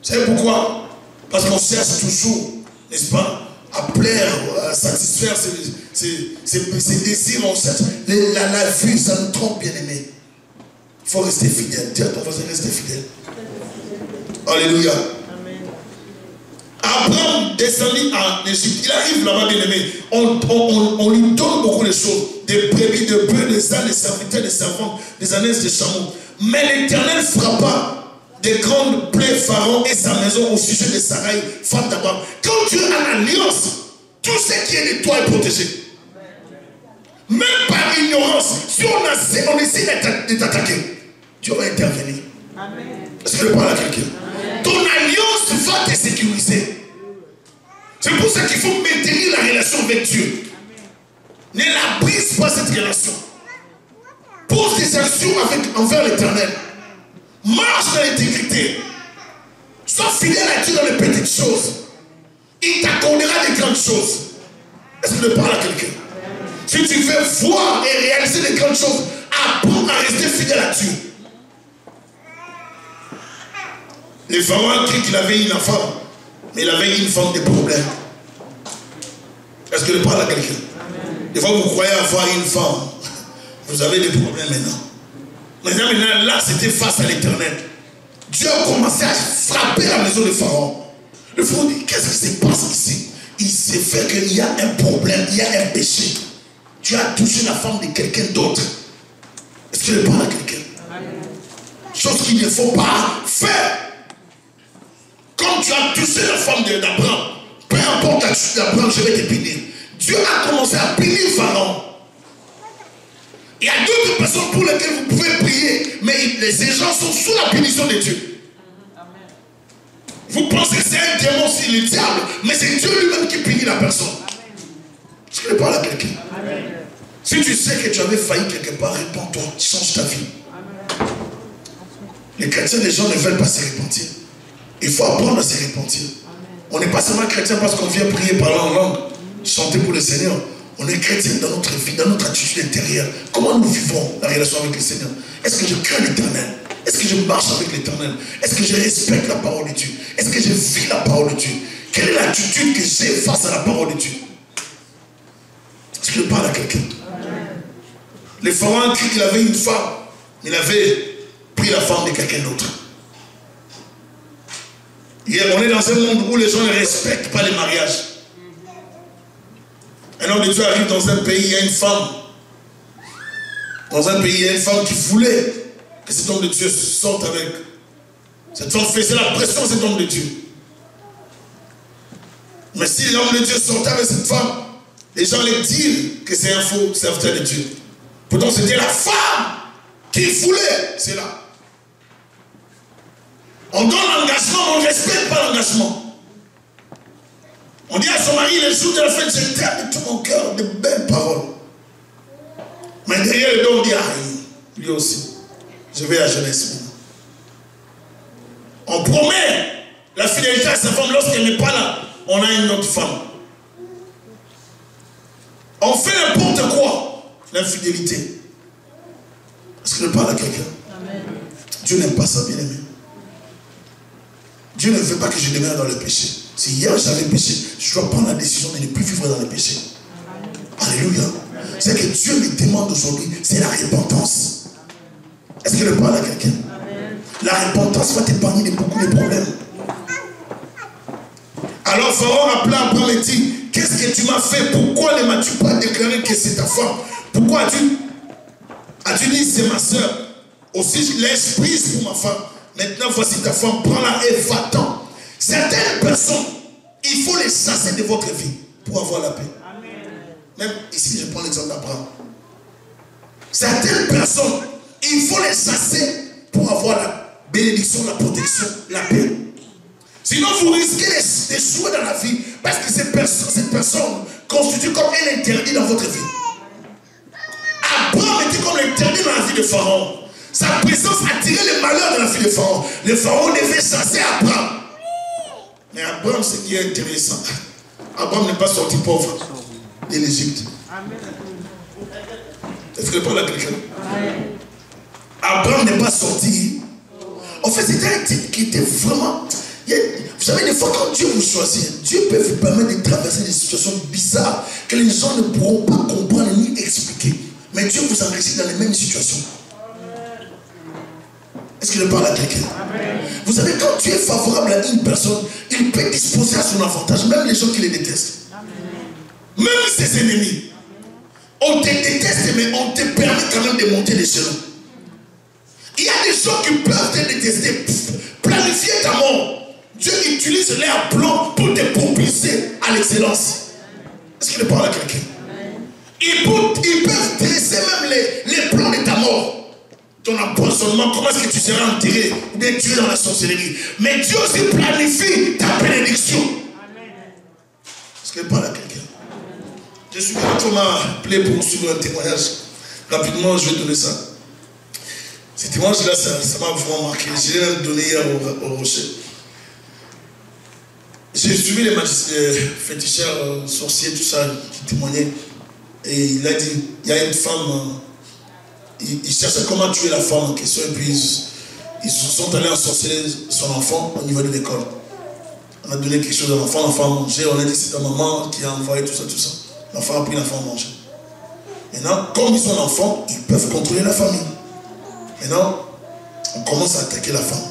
Vous savez pourquoi? Parce qu'on cherche toujours, n'est-ce pas, à plaire, à satisfaire ses désirs. On cherche la vue, ça nous trompe, bien aimé. Il faut rester fidèle. Dis à ton voisin, rester fidèle. Alléluia. Amen. Abraham descendit en Égypte. Il arrive là-bas, bien aimé. On lui donne beaucoup de choses. Des brebis, des bœufs, des ânes, des serviteurs, des servantes, des ânesses, des chameaux. Mais l'Éternel frappa des grandes plaies Pharaon et sa maison au sujet de Sarai, femme d'Abraham. Quand Dieu a l'alliance, tout ce qui est de toi est protégé. Même par ignorance, si on essaie de t'attaquer, Dieu va intervenir. Est-ce que je parle à quelqu'un? Ton alliance va te sécuriser. C'est pour ça qu'il faut maintenir la relation avec Dieu. Ne la brise pas cette relation. Pose des actions envers l'Éternel. Marche dans l'intégrité. Sois fidèle à Dieu dans les petites choses. Il t'accordera des grandes choses. Est-ce que je parle à quelqu'un? Si tu veux voir et réaliser des grandes choses, apprends à rester fidèle à Dieu. Le pharaon a cru qu'il avait une femme, mais il avait une femme de problèmes. Est-ce que je parle à quelqu'un? Des fois, vous croyez avoir une femme, vous avez des problèmes maintenant. Maintenant, là, c'était face à l'Éternel. Dieu a commencé à frapper la maison de Pharaon. Le Pharaon dit, qu'est-ce qui se passe ici? Il s'est fait qu'il y a un problème, il y a un péché. Tu as touché la femme de quelqu'un d'autre. Est-ce que je parle à quelqu'un? Chose qu'il ne faut pas faire. Comme tu as touché la femme d'Abraham, peu importe la touché d'Abraham, je vais te punir. Dieu a commencé à punir Pharaon. Il y a d'autres personnes pour lesquelles vous pouvez prier, mais les gens sont sous la punition de Dieu. Vous pensez que c'est un démon, c'est le diable, mais c'est Dieu lui-même qui punit la personne. Est-ce que je parle à quelqu'un? Si tu sais que tu avais failli quelque part, répands-toi, change ta vie. Les chrétiens, les gens ne veulent pas se repentir. Il faut apprendre à se repentir. On n'est pas seulement chrétien parce qu'on vient prier, parler en langue, chanter pour le Seigneur. On est chrétien dans notre vie, dans notre attitude intérieure. Comment nous vivons la relation avec le Seigneur? Est-ce que je crains l'Éternel? Est-ce que je marche avec l'Éternel? Est-ce que je respecte la parole de Dieu? Est-ce que je vis la parole de Dieu? Quelle est l'attitude que j'ai face à la parole de Dieu? Est-ce que je parle à quelqu'un? Le pharaon a cru qu'il avait une femme. Il avait pris la femme de quelqu'un d'autre. Hier, on est dans un monde où les gens ne respectent pas les mariages. Un homme de Dieu arrive dans un pays, il y a une femme. Dans un pays, il y a une femme qui voulait que cet homme de Dieu sorte avec. Cette femme faisait la pression à cet homme de Dieu. Mais si l'homme de Dieu sortait avec cette femme, les gens allaient dire que c'est un faux serviteur de Dieu. Pourtant, c'était la femme qui voulait cela. On donne l'engagement, on ne respecte pas l'engagement. On dit à son mari, le jour de la fête, je t'aime de tout mon cœur, de belles paroles. Mais derrière le dos, on dit, ah, lui aussi, je vais à la jeunesse. On promet la fidélité à sa femme, lorsqu'elle n'est pas là, on a une autre femme. On fait n'importe quoi, l'infidélité. Est-ce que je parle à quelqu'un? Dieu n'aime pas ça, bien aimé. Dieu ne veut pas que je demeure dans le péché. Si hier j'avais péché, je dois prendre la décision de ne plus vivre dans le péché. Alléluia. C'est que Dieu me demande aujourd'hui, c'est la repentance. Est-ce que je parle à quelqu'un? La repentance va t'épargner de beaucoup de problèmes. Alors Pharaon appela Abraham et dit, qu'est-ce que tu m'as fait? Pourquoi ne m'as-tu pas déclaré que c'est ta femme? Pourquoi as-tu dit c'est ma soeur? Aussi je laisse prise pour ma femme. Maintenant voici ta femme, prends-la et va-t'en. Certaines personnes, il faut les chasser de votre vie pour avoir la paix. Même ici, je prends l'exemple d'Abraham. Certaines personnes, il faut les chasser pour avoir la bénédiction, la protection, la paix. Sinon, vous risquez d'échouer dans la vie parce que cette personne constitue comme un interdit dans votre vie. Abraham était comme l'interdit dans la vie de Pharaon. Sa présence attirait le malheur de la vie de Pharaon. Le Pharaon devait chasser Abraham. Mais Abraham, ce qui est intéressant, Abraham n'est pas sorti pauvre de l'Égypte. Est-ce que je parle à quelqu'un? Abraham n'est pas sorti. En fait, c'était un type qui était vraiment... Vous savez, des fois, quand Dieu vous choisit, Dieu peut vous permettre de traverser des situations bizarres que les gens ne pourront pas comprendre ni expliquer. Mais Dieu vous enrichit dans les mêmes situations. Est-ce que je parle à quelqu'un? Vous savez, quand tu es favorable à une personne, il peut disposer à son avantage, même les gens qui les détestent. Même ses ennemis. On te déteste, mais on te permet quand même de monter l'échelon. Il y a des gens qui peuvent te détester, planifier ta mort. Dieu utilise leur plan pour te propulser à l'excellence. Est-ce que je parle à quelqu'un? Ils peuvent dresser même les plans de ta mort. Ton empoisonnement, comment est-ce que tu seras enterré ou bien tué dans la sorcellerie. Mais Dieu aussi planifie ta bénédiction. Est-ce que je parle à quelqu'un? Je suis quand on m'a appelé pour suivre un témoignage. Rapidement, je vais donner ça. Ce témoignage-là, ça m'a vraiment marqué. Je l'ai même donné hier au Rocher. J'ai suivi les féticheurs, sorciers, tout ça, qui témoignaient. Et il a dit, il y a une femme, il cherchait comment tuer la femme en question, et puis ils sont allés ensorceler son enfant au niveau de l'école. On a donné quelque chose à l'enfant, l'enfant a mangé, on a dit c'est ta maman qui a envoyé tout ça, tout ça. L'enfant a pris, l'enfant a mangé. Maintenant, comme ils sont l'enfant, ils peuvent contrôler la famille. Maintenant, on commence à attaquer la femme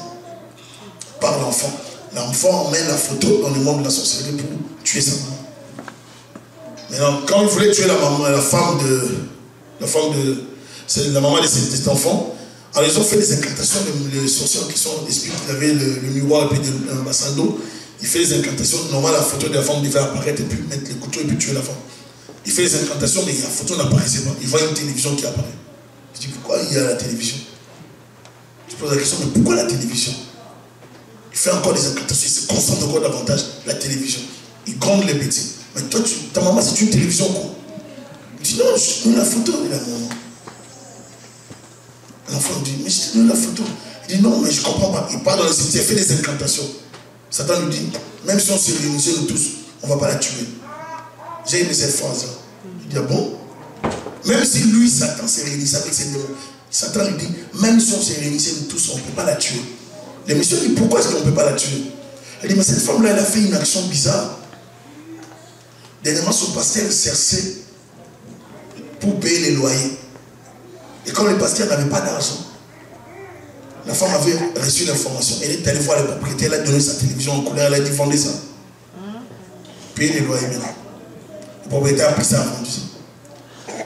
par l'enfant. L'enfant met la photo dans le monde de la sorcellerie pour tuer sa maman. Maintenant, quand il voulait tuer la maman, c'est la maman de cet enfant, alors ils ont fait des incantations, les sorciers qui sont esprits, qui avaient le miroir et puis un bassin d'eau. Il fait des incantations, normalement la photo de la femme devait apparaître et puis mettre le couteau et puis tuer la femme. Il fait des incantations, mais la photo n'apparaissait pas. Il voit une télévision qui apparaît. Je dis, pourquoi il y a la télévision? Je pose la question, mais pourquoi la télévision? Il fait encore des incantations, il se concentre encore davantage, la télévision. Il gronde les petits. Mais toi, ta maman, c'est une télévision quoi? Il dit, non, je te donne la photo de la maman. L'enfant dit, mais je te donne la photo. Il dit, non, mais je ne comprends pas. Il part dans le cimetière, il fait des incantations. Satan lui dit, même si on se réunissait nous tous, on ne va pas la tuer. J'ai aimé cette phrase-là. Il dit, ah bon? Même si lui, Satan, s'est réunissait avec ses démons, Satan lui dit, même si on se réunissait nous tous, on ne peut pas la tuer. Le monsieur dit, pourquoi est-ce qu'on ne peut pas la tuer? Elle dit, mais cette femme-là, elle a fait une action bizarre. Dernièrement, son pasteur cherchait pour payer les loyers. Et comme le pasteur n'avait pas d'argent, la femme avait reçu l'information. Elle est allée voir le propriétaire, elle a donné sa télévision en couleur, elle a dit, vendez ça. Payez les loyers maintenant. Le propriétaire a pris ça, a vendu ça.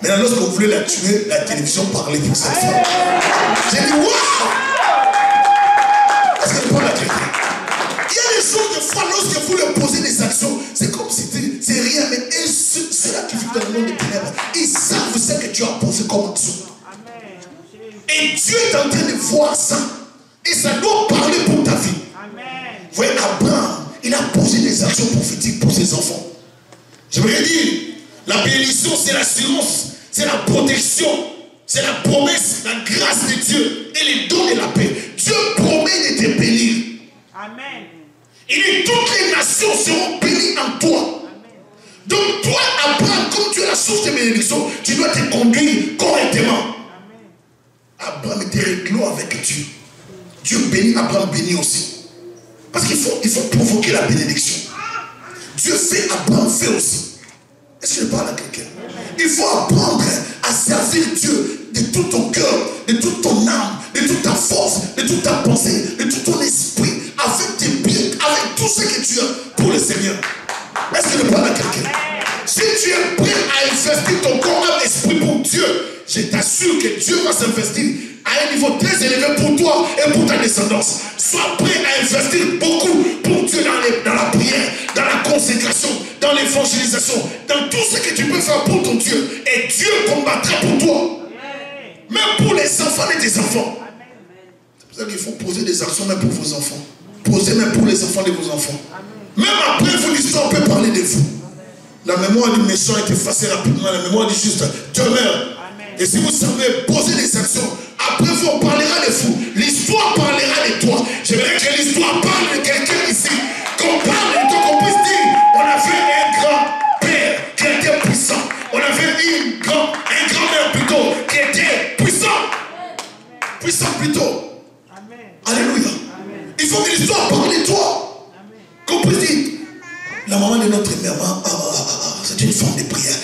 Maintenant, lorsqu'on voulait la tuer, la télévision parlait pour cette femme. J'ai dit, waouh! Est-ce qu'elle parle la vérité? Il y a des choses de foi, lorsque vous leur posez des actions, c'est comme si c'est rien, mais c'est là qui vivent dans le monde des ténèbres. Ils savent ce que tu as posé comme action. Et Dieu est en train de voir ça. Et ça doit parler pour ta vie. Amen. Vous voyez, Abraham, il a posé des actions prophétiques pour ses enfants. J'aimerais dire, la bénédiction, c'est l'assurance, c'est la protection, c'est la promesse, la grâce de Dieu et les dons de la paix. Dieu promet de te bénir. Amen. Il dit, toutes les nations seront bénies en toi. Amen. Donc toi, Abraham, comme tu es la source de bénédiction, tu dois te conduire correctement. Abraham était réglo avec Dieu. Dieu bénit, Abraham bénit aussi. Parce qu'il faut provoquer la bénédiction. Dieu fait, Abraham fait aussi. Est-ce que je parle à quelqu'un? Il faut apprendre à servir Dieu de tout ton cœur, de toute ton âme, de toute ta force, de toute ta pensée, de tout ton esprit, avec tes pieds, avec tout ce que tu as pour le Seigneur. Est-ce que je parle à quelqu'un? Si tu es prêt à investir ton corps, âme, esprit pour Dieu, je t'assure que Dieu va s'investir à un niveau très élevé pour toi et pour ta descendance. Sois prêt à investir beaucoup pour Dieu dans la prière, dans la consécration, dans l'évangélisation, dans tout ce que tu peux faire pour ton Dieu. Et Dieu combattra pour toi. Même pour les enfants de tes enfants. C'est pour ça qu'il faut poser des actions même pour vos enfants. Posez même pour les enfants de vos enfants. Même après vous, l'histoire peut parler de vous. La mémoire du méchant est effacée rapidement, la mémoire du juste demeure. Et si vous savez poser des actions, après vous on parlera de vous. L'histoire parlera de toi. J'aimerais que l'histoire parle de quelqu'un ici. Qu'on parle de toi, qu'on puisse dire, on avait un grand-père qui était puissant. On avait un grand-mère plutôt qui était puissant. Puissant plutôt. Amen. Alléluia. Amen. Il faut que l'histoire parle de toi. Qu'on puisse dire, la maman de notre mère, c'est une femme de prière.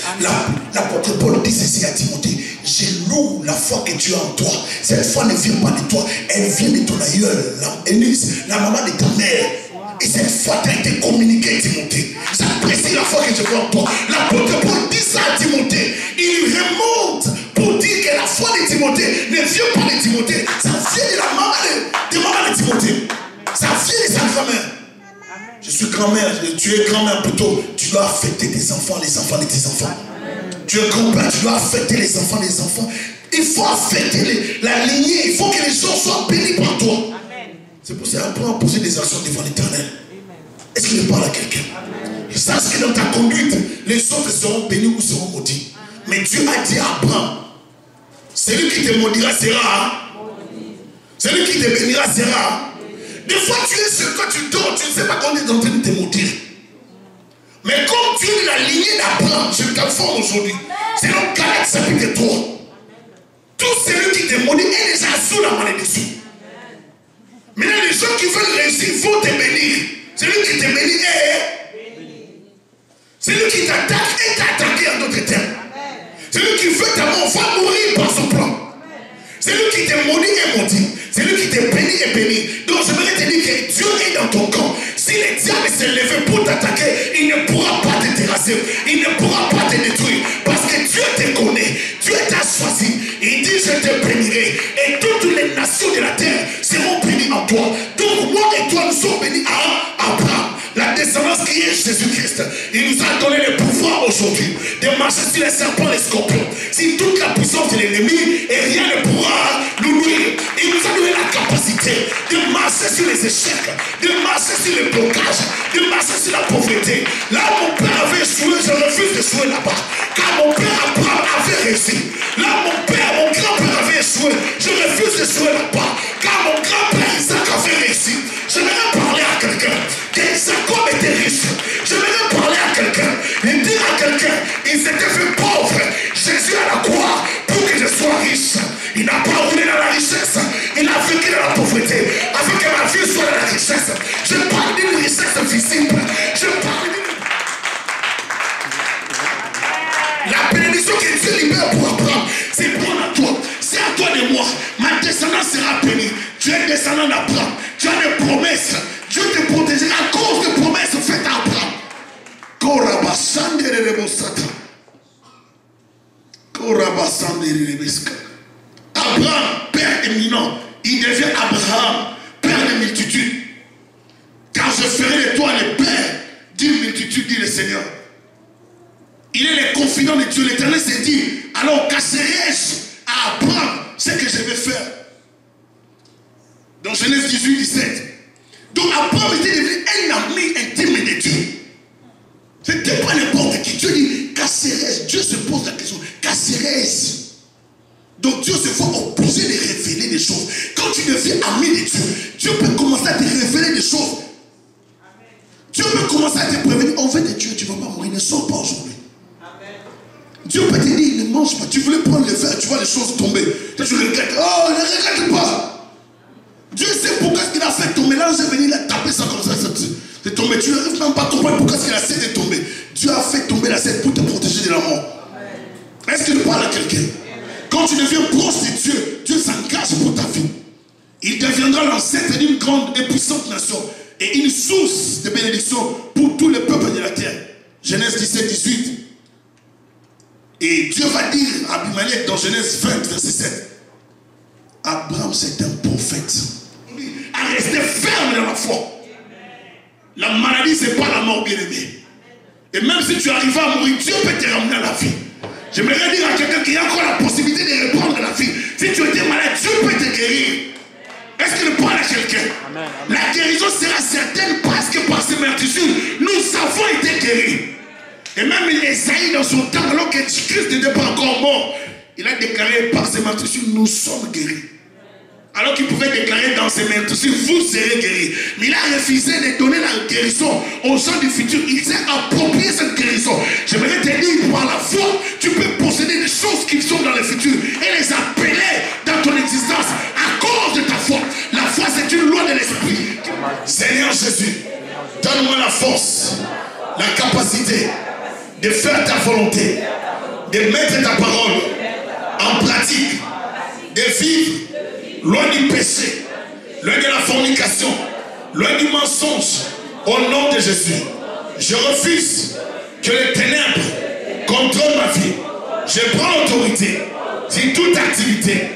L'apôtre Paul dit ceci à Timothée. Je loue la foi que tu as en toi. Cette foi ne vient pas de toi, elle vient de ton aïeul, la maman de ta mère. Et cette foi t'a été communiquée, Timothée. J'apprécie la foi que je vois en toi. L'apôtre Paul dit ça à Timothée. Il remonte pour dire que la foi de Timothée ne vient pas de Timothée. Ça vient de la maman de Timothée. Ça vient de sa grand-mère. Je suis grand-mère, tu es grand-mère plutôt. Tu dois affecter tes enfants, les enfants de tes enfants. Tu es grand-père, tu dois affecter les enfants des enfants. Il faut affecter la lignée. Il faut que les gens soient bénis par toi. C'est pour ça qu'on peut poser des actions devant l'Éternel. Est-ce que je parle à quelqu'un? Sache que dans ta conduite, les autres seront bénis ou seront maudits. Mais Dieu a dit à Abraham, celui qui te maudira sera, celui qui te bénira sera. Des fois tu es seul, quand tu dors, tu ne sais pas qu'on est en train de te maudire. Mais comme tu es de la lignée d'Abraham, je t'informe aujourd'hui, c'est dans Galates chapitre 3. Tout celui qui te maudit est déjà sous la malédiction. Maintenant, les gens qui veulent réussir vont te bénir. Celui qui te bénit est béni. Celui qui t'attaque est attaqué en d'autres termes. Celui qui veut ta mort va mourir par son plan. Celui qui te maudit est maudit. Celui qui te bénit est béni. Donc je voudrais te dire que Dieu est dans ton camp. Si le diable s'est levé pour t'attaquer, il ne pourra pas te terrasser. Il ne pourra pas te détruire. Parce que Dieu te connaît. Dieu t'a choisi. Il dit je te bénirai. Et toutes les nations de la terre seront bénies en toi. Donc moi et toi nous sommes bénis à Abraham. La descendance qui est Jésus-Christ. Il nous a donné le pouvoir aujourd'hui de marcher sur les serpents et les scorpions. Si toute la puissance de l'ennemi et rien ne pourra nous nuire. Il nous a donné la capacité de marcher sur les échecs, de marcher sur les blocages, de marcher sur la pauvreté. Là mon père avait échoué, je refuse d'échouer là-bas. Car mon père Abraham avait réussi. Là mon grand-père avait échoué, je refuse d'échouer là-bas. Car mon grand-père Isaac avait réussi. Je vais parler à quelqu'un qu'Isaac était riche. Je vais parler à quelqu'un et dire à quelqu'un, il s'était fait pauvre. Jésus à la croix pour que je sois riche. Il n'a pas roulé dans la richesse. Il a vécu dans la pauvreté. Afin que ma vie soit dans la richesse. Je parle d'une richesse visible. Je parle d'une... La bénédiction que Dieu libère pour Abraham, c'est bon à toi. C'est à toi de moi. Ma descendance sera bénie. Tu es descendant d'Abraham. Tu as des promesses. Dieu te protégera à cause des promesses faites à Abraham. Abraham, père éminent, il devient Abraham, père de multitude. Car je ferai de toi le père d'une multitude, dit le Seigneur. Il est le confident de Dieu. L'Éternel s'est dit, alors cacherai-je à Abraham ce que je vais faire. Dans Genèse 18, 17. Donc Abraham était devenu un ami intime de Dieu. Ce n'était pas n'importe qui. Dieu dit, casserai-je. Dieu se pose la question, casserai-je. Donc Dieu se voit obligé de révéler des choses. Quand tu deviens ami de Dieu, Dieu peut commencer à te révéler des choses. Dieu peut commencer à te prévenir, en fait de Dieu, tu ne vas pas mourir, ne sors pas aujourd'hui. Dieu peut te dire, ne mange pas. Tu voulais prendre le verre, tu vois les choses tomber. Toi tu regrettes. Oh, ne regrette pas. Dieu sait pourquoi il a fait tomber. Là, j'ai venu là taper ça comme ça. C'est tombé. Tu n'arrives même pas à comprendre pourquoi il a cessé de tomber. Dieu a fait tomber la scène pour te protéger de la mort. Est-ce que tu parles à quelqu'un? Quand tu deviens proche de Dieu, Dieu s'engage pour ta vie. Il deviendra l'ancêtre d'une grande et puissante nation et une source de bénédiction pour tous les peuples de la terre. Genèse 17, 18. Et Dieu va dire à Abimelech dans Genèse 20, verset 7. Abraham, c'est un prophète. À rester ferme dans la foi. La maladie, ce n'est pas la mort, bien aimée. Et même si tu arrives à mourir, Dieu peut te ramener à la vie. J'aimerais dire à quelqu'un qu'il y a encore la possibilité de reprendre la vie. Si tu étais malade, Dieu peut te guérir. Est-ce qu'il parle à quelqu'un? La guérison sera certaine parce que par ces meurtrissures, nous avons été guéris. Et même Esaïe dans son temps, alors que Christ n'était pas encore mort, il a déclaré par ces meurtrissures, nous sommes guéris. Alors qu'il pouvait déclarer dans ses meurtrissures, vous serez guéris. Mais il a refusé de donner la guérison aux gens du futur. Il s'est approprié cette guérison. J'aimerais te dire, par la foi, tu peux posséder des choses qui sont dans le futur et les appeler dans ton existence à cause de ta foi. La foi, c'est une loi de l'esprit. Seigneur Jésus, donne-moi la force, la capacité de faire ta volonté, de mettre ta parole en pratique, de vivre loin du péché, loin de la fornication, loin du mensonge. Au nom de Jésus, je refuse que les ténèbres contrôlent ma vie. Je prends l'autorité sur toute activité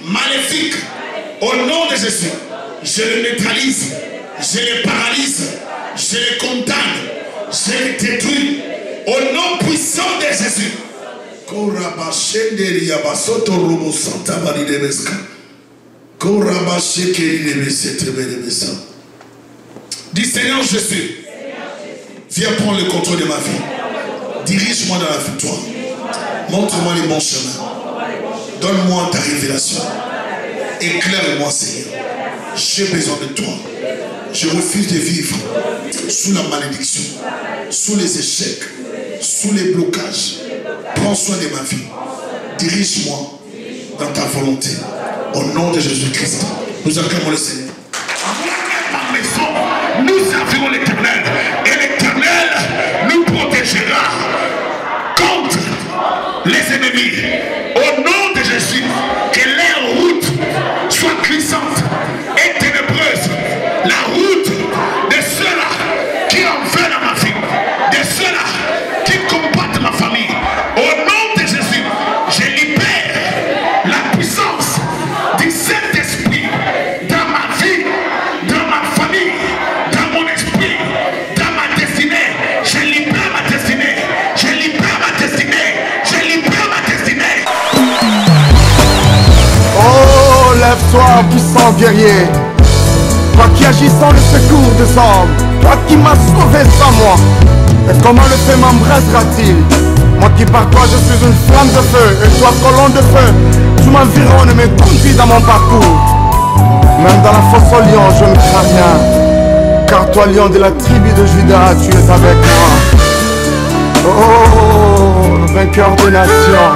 maléfique. Au nom de Jésus, je les neutralise, je les paralyse, je les condamne, je les détruis. Au nom puissant de Jésus. Dis Seigneur Jésus, viens prendre le contrôle de ma vie. Dirige-moi dans la victoire. Montre-moi les bons chemins. Donne-moi ta révélation. Éclaire-moi, Seigneur. J'ai besoin de toi. Je refuse de vivre sous la malédiction, sous les échecs, sous les blocages. Prends soin de ma vie. Dirige-moi dans ta volonté. Au nom de Jésus-Christ, nous acclamons le Seigneur. À ma maison, nous servirons l'Éternel. Et l'Éternel nous protégera contre les ennemis. Au nom de Jésus, que leur route soit glissante et ténébreuse. La route de ceux-là qui en veulent à ma vie, de ceux-là qui combattent ma famille. Au nom de Jésus, je libère la puissance du Saint-Esprit dans ma vie, dans ma famille, dans mon esprit, dans ma destinée. Je libère ma destinée. Je libère ma destinée. Je libère ma destinée. Oh, lève-toi, puissant guerrier. Toi qui agis sans le secours des hommes, toi qui m'as sauvé sans moi, et comment le feu m'embrasera-t-il? Moi qui par toi je suis une flamme de feu, et toi colonne de feu, tu m'environnes et me conduis dans mon parcours. Même dans la fosse au lion je ne crains rien, car toi lion de la tribu de Juda, tu es avec moi. Oh, le vainqueur des nations.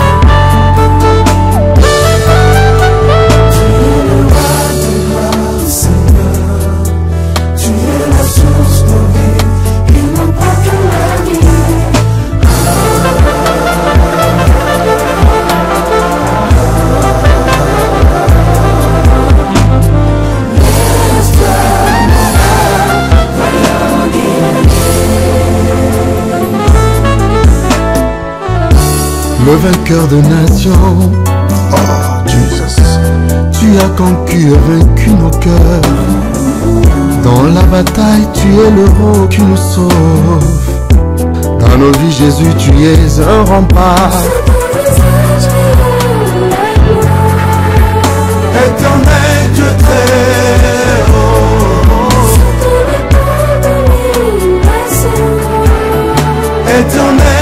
Le vainqueur de nations, oh Jesus, tu as conquis et vaincu nos cœurs. Dans la bataille, tu es l'héros qui nous sauve. Dans nos vies, Jésus, tu es un rempart. Éternel Dieu très haut, éternel